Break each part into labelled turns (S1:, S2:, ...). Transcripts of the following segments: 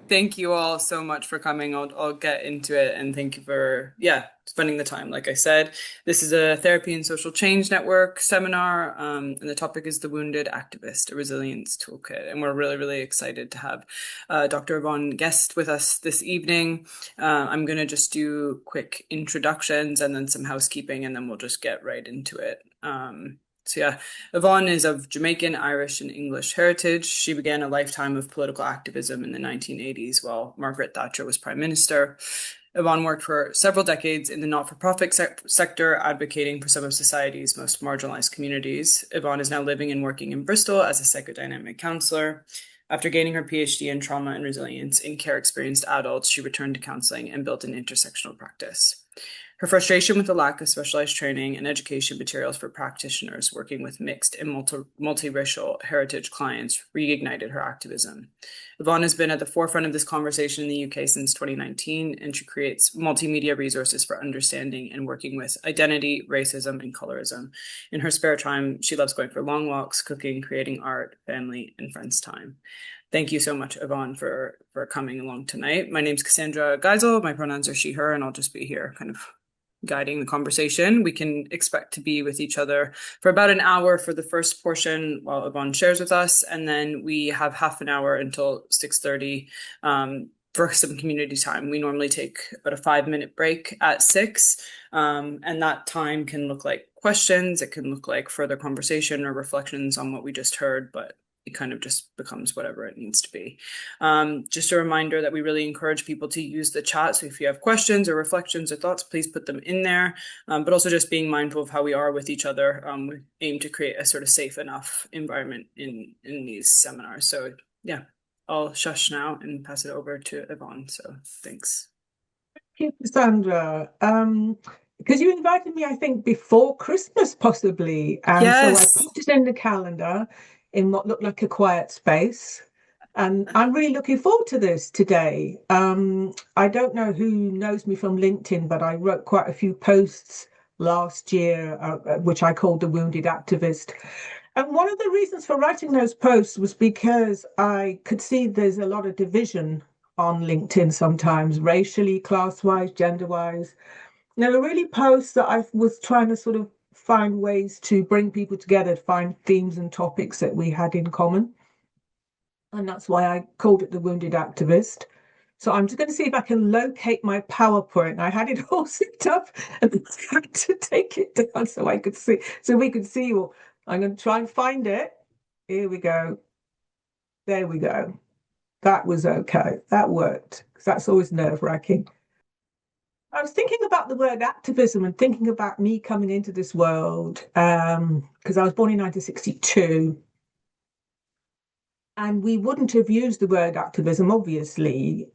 S1: Thank you all so much for coming. I'll get into it and thank you for, spending the time. Like I said, this is a Therapy and Social Change Network seminar, and the topic is The Wounded Activist, a Resilience Toolkit. And we're really, really excited to have Dr. Yvonne Guest with us this evening. I'm going to just do quick introductions and then some housekeeping, and then we'll just get right into it. Yvonne is of Jamaican, Irish, and English heritage. She began a lifetime of political activism in the 1980s while Margaret Thatcher was Prime Minister. Yvonne worked for several decades in the not-for-profit sector, advocating for some of society's most marginalized communities. Yvonne is now living and working in Bristol as a psychodynamic counsellor. After gaining her PhD in trauma and resilience in care-experienced adults, she returned to counseling and built an intersectional practice. Her frustration with the lack of specialized training and education materials for practitioners working with mixed and multiracial heritage clients reignited her activism. Yvonne has been at the forefront of this conversation in the UK since 2019, and she creates multimedia resources for understanding and working with identity, racism, and colorism. In her spare time, she loves going for long walks, cooking, creating art, family, and friends time. Thank you so much, Yvonne, for coming along tonight. My name's Cassandra Geisel. My pronouns are she, her, and I'll just be here kind of guiding the conversation. We can expect to be with each other for about an hour for the first portion while Yvonne shares with us, and then we have half an hour until 6:30 for some community time. We normally take about a 5-minute break at 6, and that time can look like questions, it can look like further conversation or reflections on what we just heard, but it kind of just becomes whatever it needs to be. Just a reminder that we really encourage people to use the chat. So if you have questions or reflections or thoughts, please put them in there. But also just being mindful of how we are with each other. We aim to create a sort of safe enough environment in these seminars. So yeah, I'll shush now and pass it over to Yvonne. So thanks.
S2: Thank you, Cassandra. Because you invited me, I think, before Christmas, possibly. And so I
S1: Yes.
S2: put it in the calendar in what looked like a quiet space. And I'm really looking forward to this today. I don't know who knows me from LinkedIn, but I wrote quite a few posts last year, which I called The Wounded Activist. And one of the reasons for writing those posts was because I could see there's a lot of division on LinkedIn sometimes, racially, class-wise, gender-wise. There were really posts that I was trying to sort of find ways to bring people together, find themes and topics that we had in common. And that's why I called it The Wounded Activist. So I'm just going to see if I can locate my PowerPoint. I had it all set up and I had to take it down so I could see, so we could see you all. I'm going to try and find it. Here we go. There we go. That was okay. That worked, because that's always nerve-wracking. I was thinking about the word activism and thinking about me coming into this world, because I was born in 1962. And we wouldn't have used the word activism, obviously.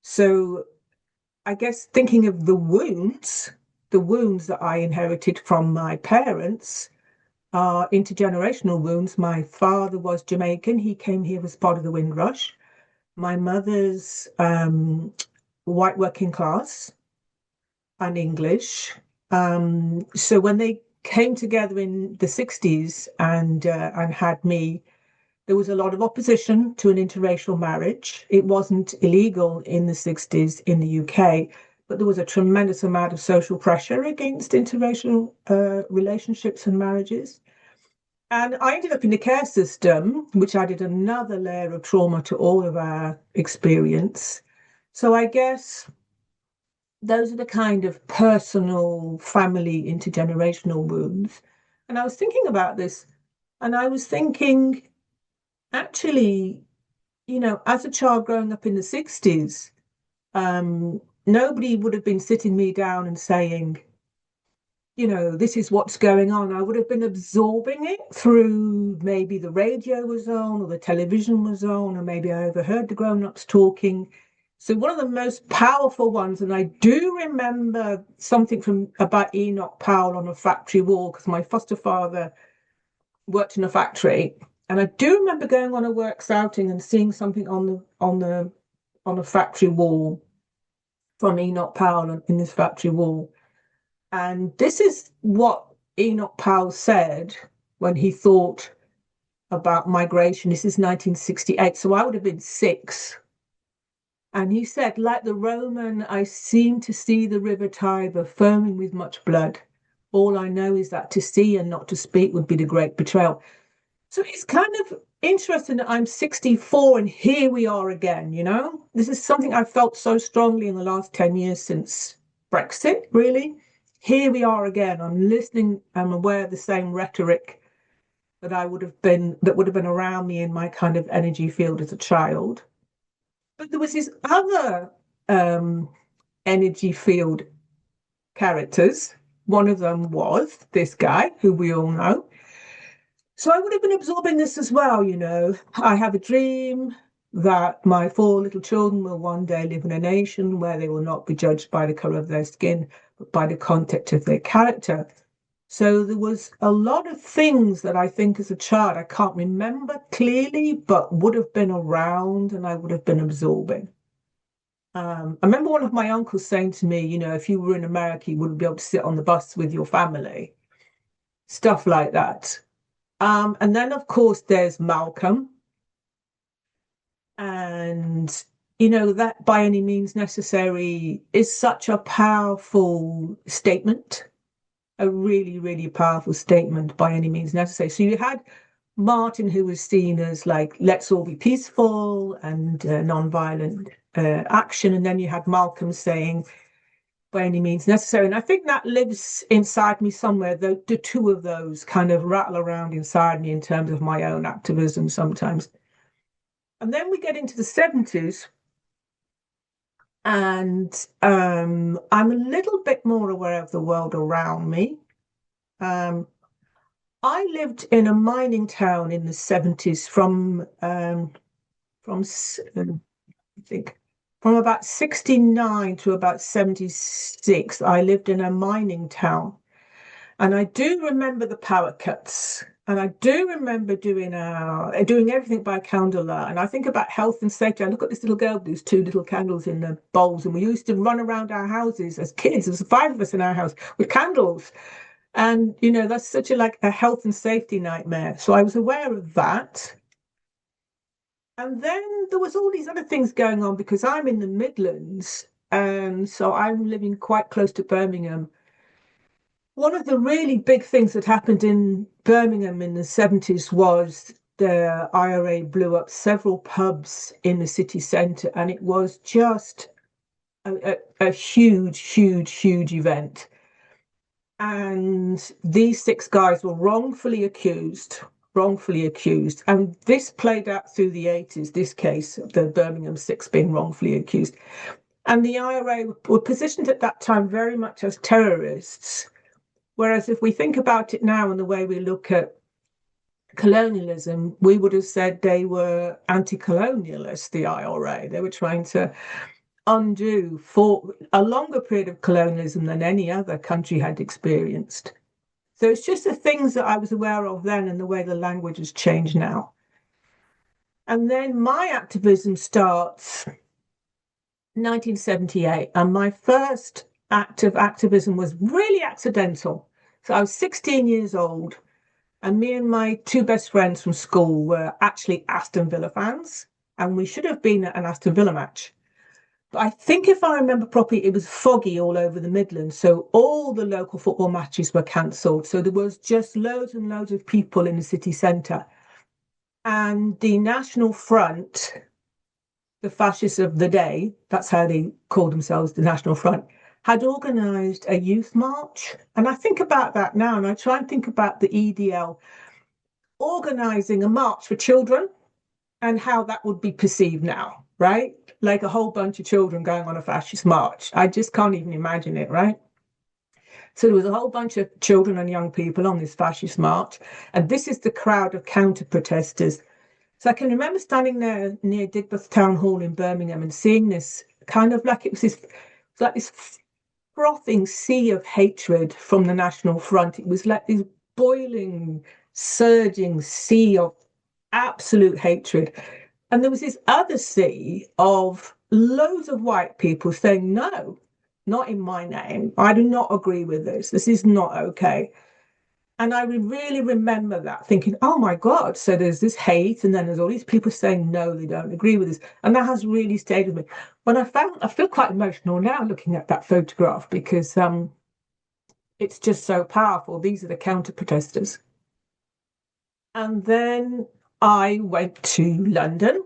S2: So I guess thinking of the wounds that I inherited from my parents are intergenerational wounds. My father was Jamaican. He came here as part of the Windrush. My mother's white working class and English. So when they came together in the 60s and had me, there was a lot of opposition to an interracial marriage. It wasn't illegal in the 60s in the UK, but there was a tremendous amount of social pressure against interracial relationships and marriages. And I ended up in the care system, which added another layer of trauma to all of our experience. So I guess those are the kind of personal, family, intergenerational wounds. And I was thinking about this, and I was thinking, actually, as a child growing up in the 60s, nobody would have been sitting me down and saying, this is what's going on. I would have been absorbing it through maybe the radio was on or the television was on, or maybe I overheard the grown-ups talking. So one of the most powerful ones, and I do remember something about Enoch Powell on a factory wall, because my foster father worked in a factory. And I do remember going on a works outing and seeing something on a factory wall from Enoch Powell in this factory wall. And this is what Enoch Powell said when he thought about migration. This is 1968, so I would have been 6. And he said, like the Roman, I seem to see the river Tiber foaming with much blood. All I know is that to see and not to speak would be the great betrayal. So it's kind of interesting that I'm 64 and here we are again, you know? This is something I've felt so strongly in the last 10 years since Brexit, really. Here we are again. I'm listening, I'm aware of the same rhetoric that would have been around me in my kind of energy field as a child. But there was this other energy field characters. One of them was this guy who we all know. So I would have been absorbing this as well, you know. I have a dream that my 4 little children will one day live in a nation where they will not be judged by the color of their skin, but by the content of their character. So there was a lot of things that I think as a child I can't remember clearly, but would have been around and I would have been absorbing. I remember one of my uncles saying to me, you know, if you were in America, you wouldn't be able to sit on the bus with your family, stuff like that. And then, of course, there's Malcolm. And, you know, that by any means necessary is such a powerful statement, a really, really powerful statement by any means necessary. So you had Martin, who was seen as like, let's all be peaceful and non-violent action. And then you had Malcolm saying, by any means necessary. And I think that lives inside me somewhere. The two of those kind of rattle around inside me in terms of my own activism sometimes. And then we get into the 70s, and I'm a little bit more aware of the world around me. I lived in a mining town in the 70s I think from about 69 to about 76, I lived in a mining town. And I do remember the power cuts. And I do remember doing everything by candlelight. And I think about health and safety. I look at this little girl with these 2 little candles in the bowls. And we used to run around our houses as kids. There was 5 of us in our house with candles. And, you know, that's such a health and safety nightmare. So I was aware of that. And then there was all these other things going on because I'm in the Midlands, and so I'm living quite close to Birmingham. One of the really big things that happened in Birmingham in the 70s was the IRA blew up several pubs in the city centre, and it was just a huge, huge, huge event. And these 6 guys were wrongfully accused. And this played out through the 80s, this case, the Birmingham 6 being wrongfully accused. And the IRA were positioned at that time very much as terrorists. Whereas if we think about it now and the way we look at colonialism, we would have said they were anti-colonialists, the IRA. They were trying to undo for a longer period of colonialism than any other country had experienced. So it's just the things that I was aware of then and the way the language has changed now. And then my activism starts 1978, and my first act of activism was really accidental. So I was 16 years old, and me and my 2 best friends from school were actually Aston Villa fans, and we should have been at an Aston Villa match. But I think if I remember properly, it was foggy all over the Midlands. So all the local football matches were cancelled. So there was just loads and loads of people in the city centre. And the National Front, the fascists of the day, that's how they called themselves, the National Front, had organised a youth march. And I think about that now, and I try and think about the EDL organising a march for children and how that would be perceived now, right? Like a whole bunch of children going on a fascist march. I just can't even imagine it, right? So there was a whole bunch of children and young people on this fascist march. And this is the crowd of counter-protesters. So I can remember standing there near Digbeth Town Hall in Birmingham and seeing this kind of like this frothing sea of hatred from the National Front. It was like this boiling, surging sea of absolute hatred. And there was this other sea of loads of white people saying, no, not in my name. I do not agree with this. This is not okay. And I really remember that thinking, oh my God, so there's this hate, and then there's all these people saying no, they don't agree with this. And that has really stayed with me. But I feel quite emotional now looking at that photograph because it's just so powerful. These are the counter protesters. And then I went to London,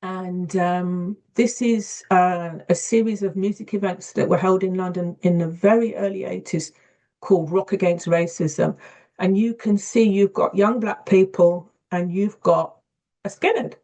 S2: and this is a series of music events that were held in London in the very early 80s called Rock Against Racism. And you can see you've got young Black people and you've got a skinhead.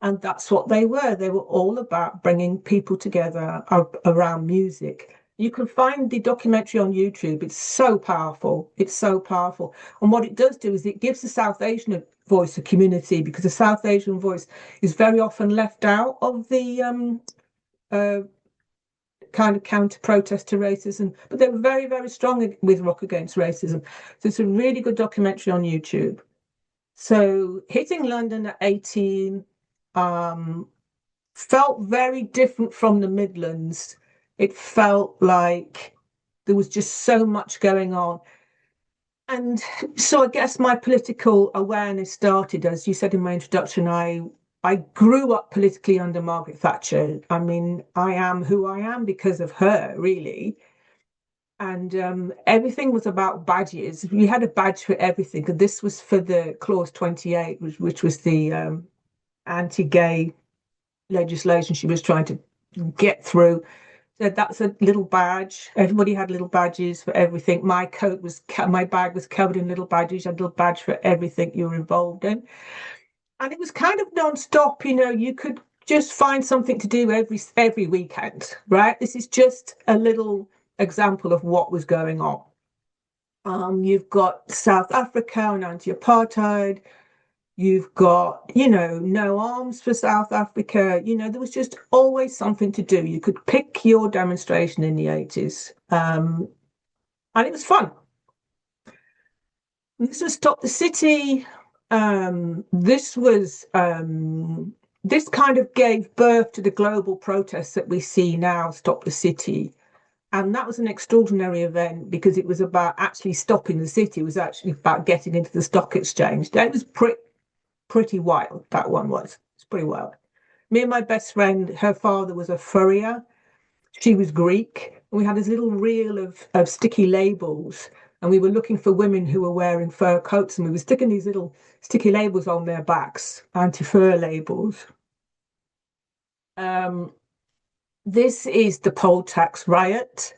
S2: And that's what they were. They were all about bringing people together around music. You can find the documentary on YouTube. It's so powerful. It's so powerful. And what it does do is it gives the South Asian voice a community, because the South Asian voice is very often left out of the uh, kind of counter protest to racism. But they were very, very strong with Rock Against Racism. So it's a really good documentary on YouTube. So hitting London at 18 felt very different from the Midlands. It felt like there was just so much going on. And so I guess my political awareness started, as you said in my introduction, I grew up politically under Margaret Thatcher. I mean, I am who I am because of her, really. And everything was about badges. We had a badge for everything. And this was for the Clause 28, which was the anti-gay legislation she was trying to get through. So that's a little badge. Everybody had little badges for everything. My bag was covered in little badges. You had a little badge for everything you were involved in. And it was kind of non-stop. You could just find something to do every weekend, right? This is just a little example of what was going on. You've got South Africa and anti-apartheid. You've got, no arms for South Africa. There was just always something to do. You could pick your demonstration in the 80s. And it was fun. This was Stop the City. This kind of gave birth to the global protests that we see now, Stop the City. And that was an extraordinary event because it was about actually stopping the city. It was actually about getting into the stock exchange. That was pretty wild, that one was. It's pretty wild. Me and my best friend, her father was a furrier. She was Greek. And we had this little reel of sticky labels, and we were looking for women who were wearing fur coats, and we were sticking these little sticky labels on their backs, anti-fur labels. This is the poll tax riot.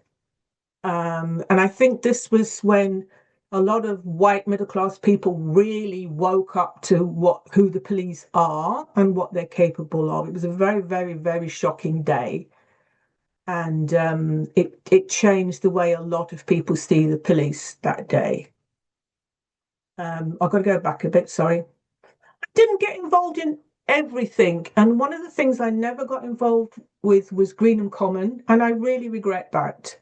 S2: And I think this was when a lot of white middle class people really woke up to who the police are and what they're capable of. It was a very, very, very shocking day. And it changed the way a lot of people see the police that day. I've got to go back a bit, sorry. I didn't get involved in everything. And one of the things I never got involved with was Greenham Common, and I really regret that.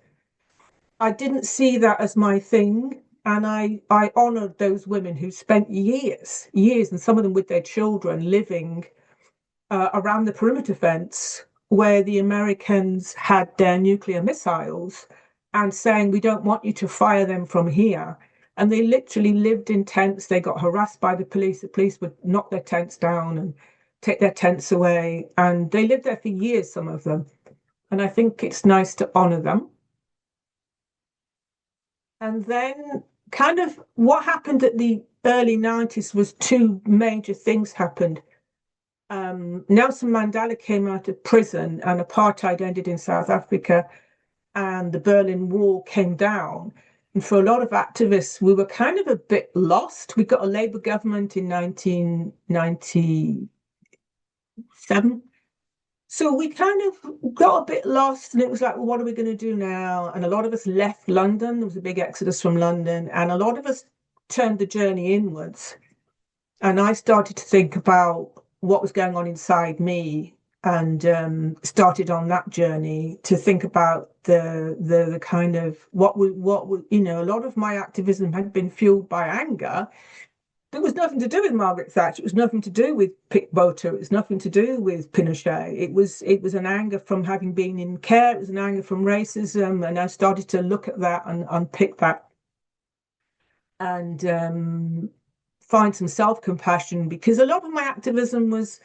S2: I didn't see that as my thing. And I honoured those women who spent years, and some of them with their children, living around the perimeter fence where the Americans had their nuclear missiles, and saying, we don't want you to fire them from here. And they literally lived in tents. They got harassed by the police. The police would knock their tents down and take their tents away. And they lived there for years, some of them. And I think it's nice to honour them. And then kind of what happened at the early 90s was two major things happened. Nelson Mandela came out of prison and apartheid ended in South Africa and the Berlin Wall came down. And for a lot of activists, we were kind of a bit lost. We got a Labour government in 1997. So we kind of got a bit lost, and it was like, well, what are we going to do now? And a lot of us left London. There was a big exodus from London, and a lot of us turned the journey inwards. And I started to think about what was going on inside me, and started on that journey to think about the kind of what a lot of my activism had been fueled by anger. It was nothing to do with Margaret Thatcher. It was nothing to do with Botha. It was nothing to do with Pinochet. It was an anger from having been in care. It was an anger from racism, and I started to look at that and unpick that. and find some self-compassion, because a lot of my activism was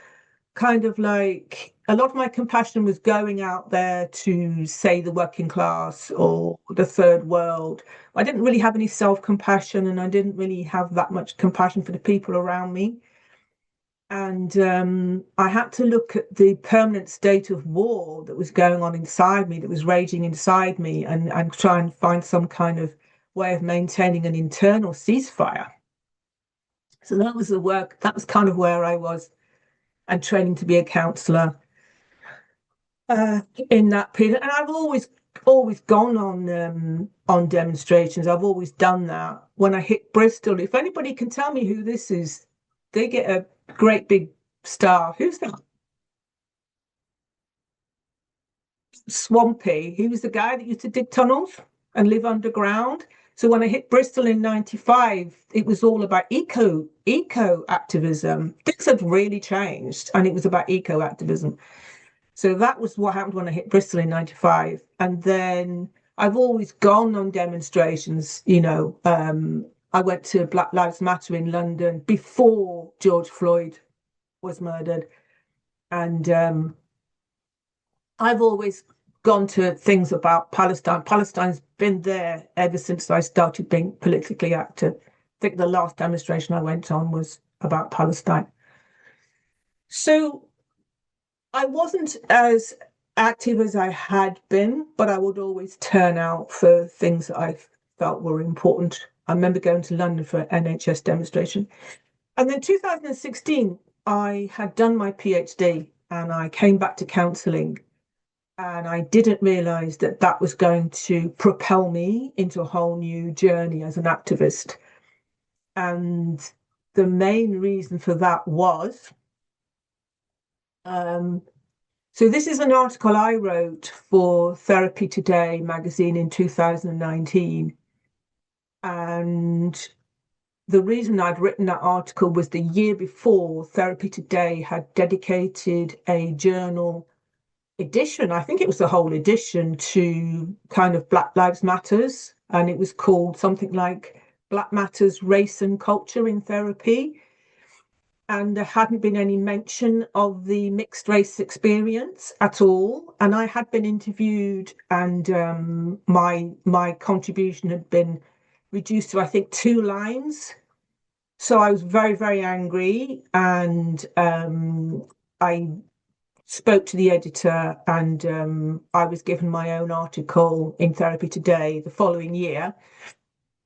S2: kind of like, a lot of my compassion was going out there to, say, the working class or the third world. I didn't really have any self-compassion, and I didn't really have that much compassion for the people around me. And I had to look at the permanent state of war that was going on inside me, that was raging inside me, and try and find some kind of way of maintaining an internal ceasefire. So that was the work, that was kind of where I was, and training to be a counsellor in that period. And I've always gone on demonstrations. I've always done that. When I hit Bristol, if anybody can tell me who this is, they get a great big star. Who's that? Swampy. He was the guy that used to dig tunnels and live underground. So when I hit Bristol in '95, it was all about eco activism. Things had really changed, and it was about eco activism. So that was what happened when I hit Bristol in '95. And then I've always gone on demonstrations. I went to Black Lives Matter in London before George Floyd was murdered. And I've always gone to things about Palestine. Palestine's been there ever since I started being politically active. I think the last demonstration I went on was about Palestine. So I wasn't as active as I had been, but I would always turn out for things that I felt were important. I remember going to London for an NHS demonstration. And then 2016, I had done my PhD and I came back to counselling. And I didn't realise that that was going to propel me into a whole new journey as an activist. And the main reason for that was, so this is an article I wrote for Therapy Today magazine in 2019. And the reason I'd written that article was the year before, Therapy Today had dedicated a journal edition, I think it was the whole edition, to kind of Black Lives Matters, and it was called something like Black Matters, Race and Culture in Therapy. And there hadn't been any mention of the mixed race experience at all. And I had been interviewed, and my contribution had been reduced to, I think, 2 lines. So I was very, very angry, and I spoke to the editor, and I was given my own article in Therapy Today the following year.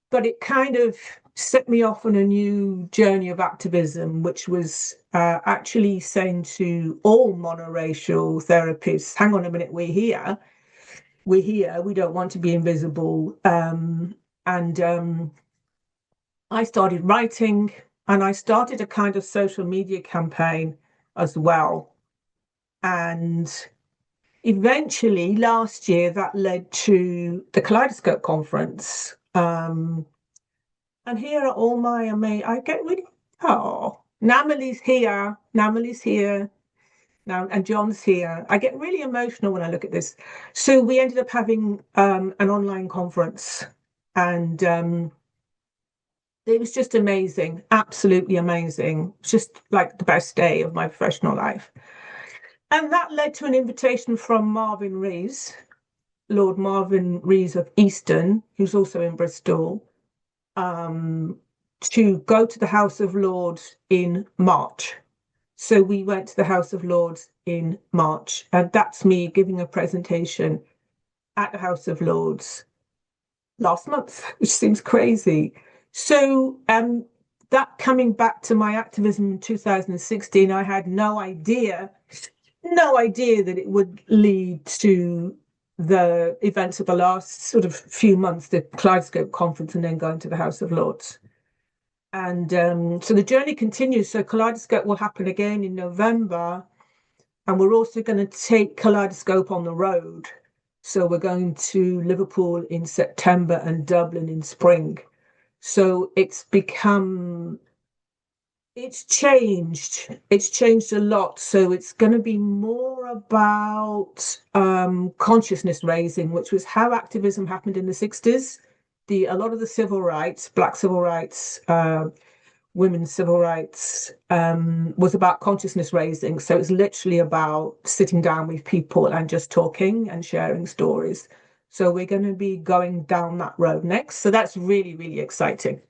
S2: But it kind of set me off on a new journey of activism, which was actually saying to all monoracial therapists, hang on a minute, we're here, we don't want to be invisible. And I started writing, and I started a kind of social media campaign as well. And eventually last year that led to the Kaleidoscope conference. And here are all my amazing, I get really, Namali's here now, and John's here. I get really emotional when I look at this. So we ended up having an online conference, and it was just amazing, absolutely amazing. Just like the best day of my professional life. And that led to an invitation from Marvin Rees, Lord Marvin Rees of Easton, who's also in Bristol, to go to the House of Lords in March. So we went to the House of Lords in March, and that's me giving a presentation at the House of Lords last month, which seems crazy. So that, coming back to my activism in 2016, I had no idea that it would lead to the events of the last sort of few months, the Kaleidoscope conference, and then going to the House of Lords. And so the journey continues. So Kaleidoscope will happen again in November, and we're also going to take Kaleidoscope on the road. So we're going to Liverpool in September and Dublin in spring. So it's changed a lot. So it's going to be more about consciousness raising, which was how activism happened in the 60s. a lot of the civil rights, Black civil rights, women's civil rights, was about consciousness raising. So it's literally about sitting down with people and just talking and sharing stories. So we're going to be going down that road next. So that's really, really exciting.